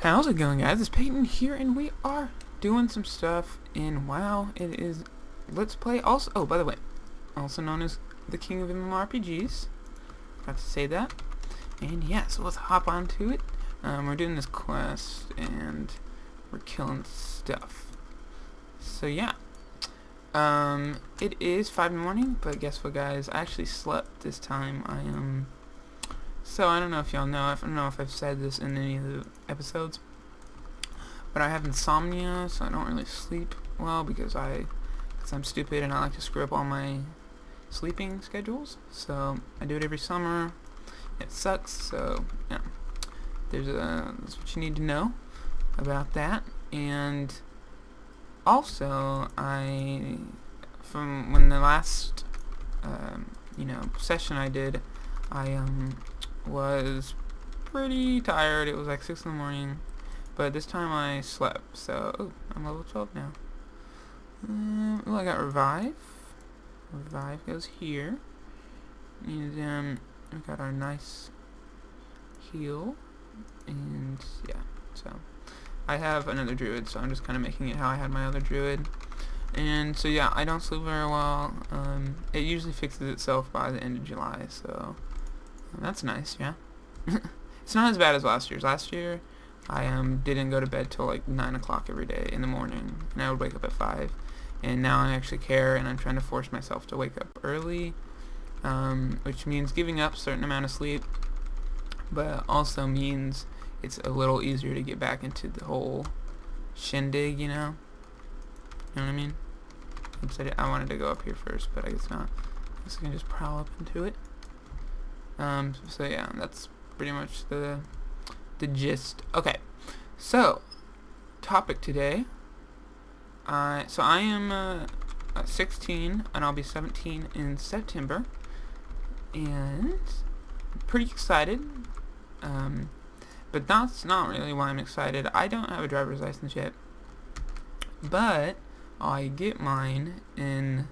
How's it going, guys? It's Peyton here, and we are doing some stuff in WoW. It is Let's Play, also, oh, by the way, also known as the King of MMORPGs. Got to say that. And yeah, so let's hop onto it. We're doing this quest, and we're killing stuff. So yeah. It is 5 in the morning, but guess what, guys? I actually slept this time. So I don't know if y'all know, I don't know if I've said this in any of the episodes, but I have insomnia, so I don't really sleep well because I'm stupid and I like to screw up all my sleeping schedules. So I do it every summer. It sucks. So yeah, that's what you need to know about that. And also, from when the last session I did, I was pretty tired. It was like 6 in the morning, but this time I slept. So I'm level 12 now. I got revive. Revive goes here, and we got our nice heal, and yeah. So I have another druid, so I'm just kind of making it how I had my other druid. And so yeah, I don't sleep very well. It usually fixes itself by the end of July, so that's nice, yeah. It's not as bad as last year's. Last year, I didn't go to bed till like 9 o'clock every day in the morning, and I would wake up at 5. And now I actually care, and I'm trying to force myself to wake up early, which means giving up a certain amount of sleep, but also means it's a little easier to get back into the whole shindig, you know? You know what I mean? I wanted to go up here first, but I guess not. I guess I can just prowl up into it. So yeah, that's pretty much the gist. Okay, so topic today. So I am 16, and I'll be 17 in September, and I'm pretty excited. But that's not really why I'm excited. I don't have a driver's license yet, but I get mine in.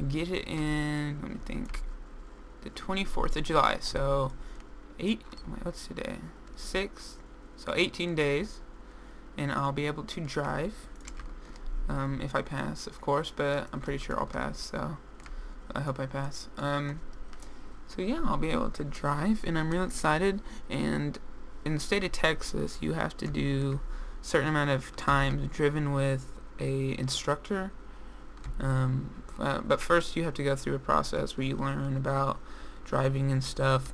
Get it in. Let me think. The 24th of July. So what's today? 6. So 18 days, and I'll be able to drive. If I pass, of course, but I'm pretty sure I'll pass. So I hope I pass. So yeah, I'll be able to drive, and I'm real excited. And in the state of Texas, you have to do a certain amount of time driven with a instructor. But first you have to go through a process where you learn about driving and stuff.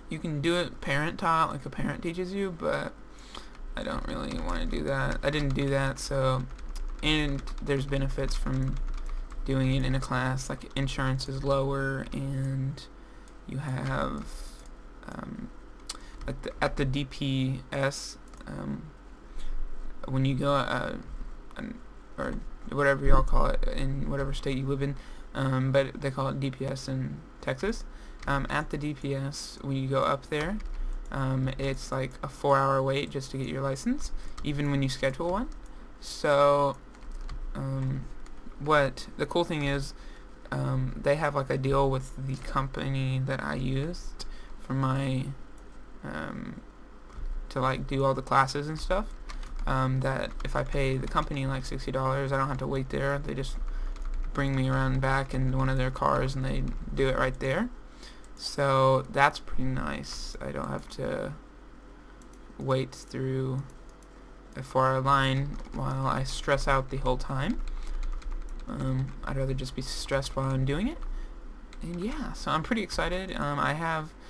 You can do it parent-taught, like a parent teaches you, but I don't really want to do that. I didn't do that, so, and there's benefits from doing it in a class, like insurance is lower, and you have, at the DPS, when you go, or whatever y'all call it in whatever state you live in, but they call it DPS in Texas. At the DPS, when you go up there, it's like a 4-hour wait just to get your license, even when you schedule one. So what the cool thing is, they have like a deal with the company that I used for my to like do all the classes and stuff. That if I pay the company like $60, I don't have to wait there. They just bring me around and back in one of their cars, and they do it right there. So that's pretty nice. I don't have to wait through a 4-hour line while I stress out the whole time. I'd rather just be stressed while I'm doing it. And yeah, so I'm pretty excited.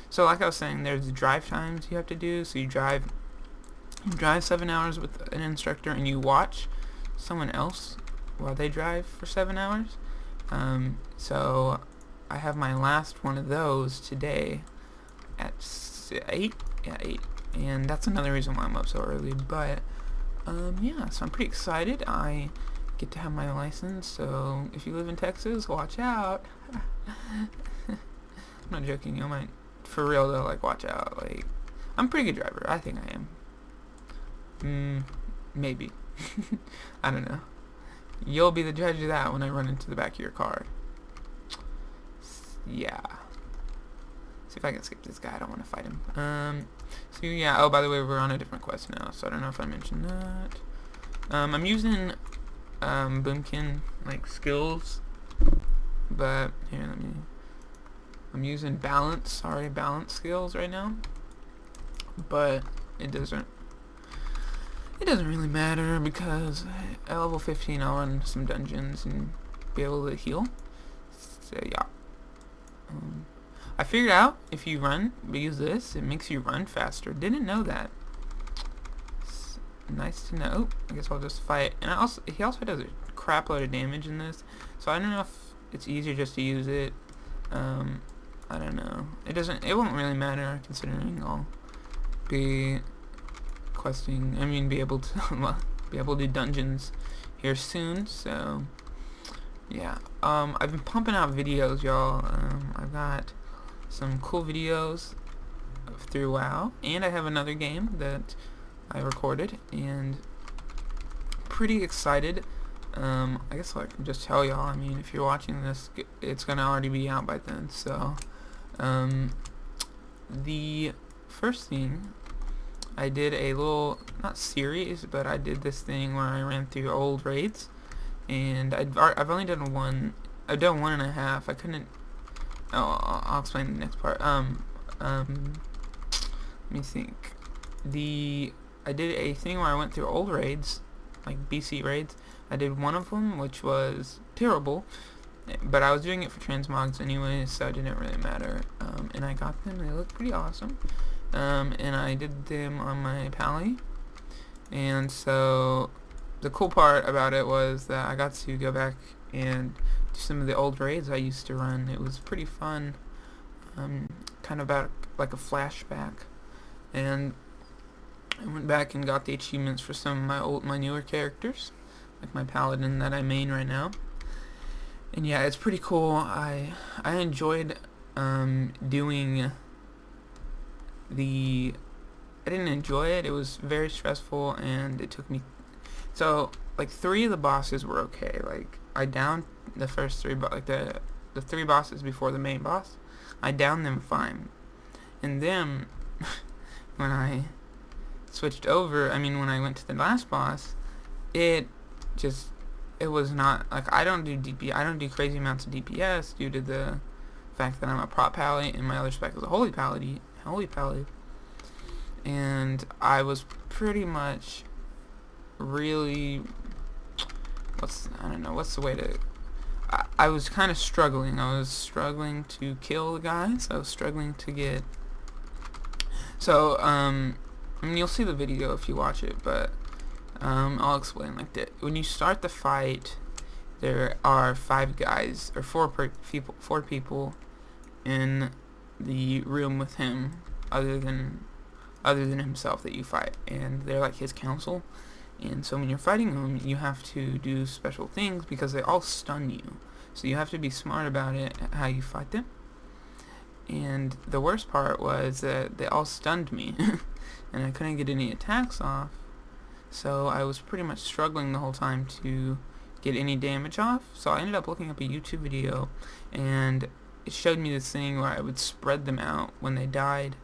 So like I was saying, there's drive times you have to do. So you drive 7 hours with an instructor, and you watch someone else while they drive for 7 hours. So I have my last one of those today at 8. Yeah, 8. And that's another reason why I'm up so early. But yeah, so I'm pretty excited. I get to have my license. So if you live in Texas, watch out. I'm not joking. You might, for real though, like watch out. Like, I'm a pretty good driver. I think I am. Maybe. I don't know. You'll be the judge of that when I run into the back of your car. Yeah. See if I can skip this guy. I don't want to fight him. So yeah, oh, by the way, we're on a different quest now, so I don't know if I mentioned that. I'm using Boomkin like skills, but here, I'm using balance skills right now, but it doesn't really matter because at level 15 I'll run some dungeons and be able to heal. So yeah. I figured out if you use this, it makes you run faster. Didn't know that. It's nice to know. I guess I'll just fight. And he also does a crap load of damage in this, so I don't know if it's easier just to use it. I don't know. It won't really matter considering I'll be questing. Be able to do dungeons here soon. So yeah. I've been pumping out videos, y'all. I've got some cool videos through WoW, and I have another game that I recorded, and pretty excited. I guess I can just tell y'all, if you're watching this, it's gonna already be out by then. So the first thing, I did a little, not series, but I did this thing where I ran through old raids, and I've only done one. I've done 1.5. I couldn't. Oh, I'll explain the next part. Let me think. I did a thing where I went through old raids, like BC raids. I did one of them, which was terrible, but I was doing it for transmogs anyway, so it didn't really matter. And I got them. They look pretty awesome. And I did them on my pally. And so the cool part about it was that I got to go back and do some of the old raids I used to run. It was pretty fun. Kind of about like a flashback. And I went back and got the achievements for some of my newer characters, like my paladin that I main right now. And yeah, it's pretty cool. I enjoyed doing I didn't enjoy it. It was very stressful, and it took me. So like 3 of the bosses were okay. Like I downed the first 3, but like the 3 bosses before the main boss, I downed them fine. And then when I switched over, when I went to the last boss, it was not like I don't do crazy amounts of DPS due to the fact that I'm a prop pally and my other spec is a holy pally, and I was pretty much really what's the way to I was kind of struggling. I was struggling to kill the guys. I was struggling to get. So you'll see the video if you watch it, but I'll explain like that. When you start the fight, there are 5 guys or 4 people in the room with him, other than himself, that you fight, and they're like his council. And so when you're fighting them, you have to do special things because they all stun you. So you have to be smart about it, how you fight them. And the worst part was that they all stunned me, and I couldn't get any attacks off. So I was pretty much struggling the whole time to get any damage off. So I ended up looking up a YouTube video, and it showed me this thing where I would spread them out when they died,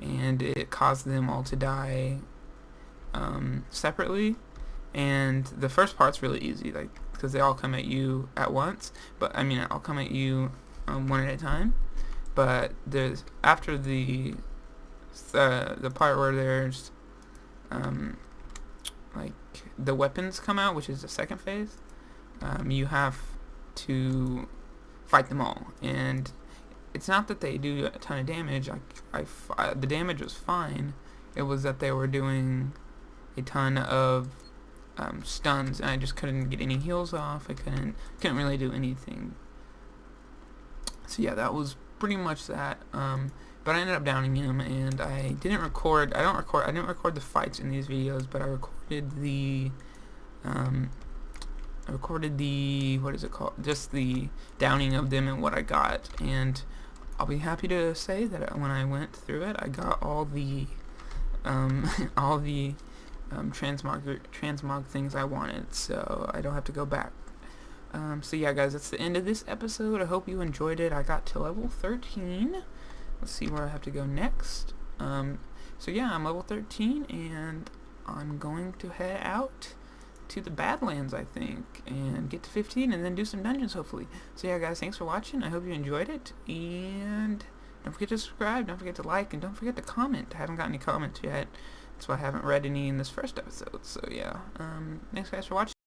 and it caused them all to die separately. And the first part's really easy, like because they all come at you at once. But I'll come at you one at a time. But there's after the part where there's like the weapons come out, which is the second phase. You have to fight them all, and it's not that they do a ton of damage. The damage was fine. It was that they were doing a ton of stuns, and I just couldn't get any heals off. I couldn't really do anything. So yeah, that was pretty much that. But I ended up downing him, and I didn't record. I didn't record the fights in these videos, but I recorded the what is it called? Just the downing of them and what I got. And I'll be happy to say that when I went through it, I got all the transmog things I wanted, so I don't have to go back. So yeah, guys, that's the end of this episode. I hope you enjoyed it. I got to level 13. Let's see where I have to go next. So yeah, I'm level 13, and I'm going to head out to the Badlands, I think, and get to 15, and then do some dungeons, hopefully. So yeah, guys, thanks for watching. I hope you enjoyed it, and don't forget to subscribe, don't forget to like, and don't forget to comment. I haven't got any comments yet. That's why I haven't read any in this first episode. So yeah, thanks guys for watching.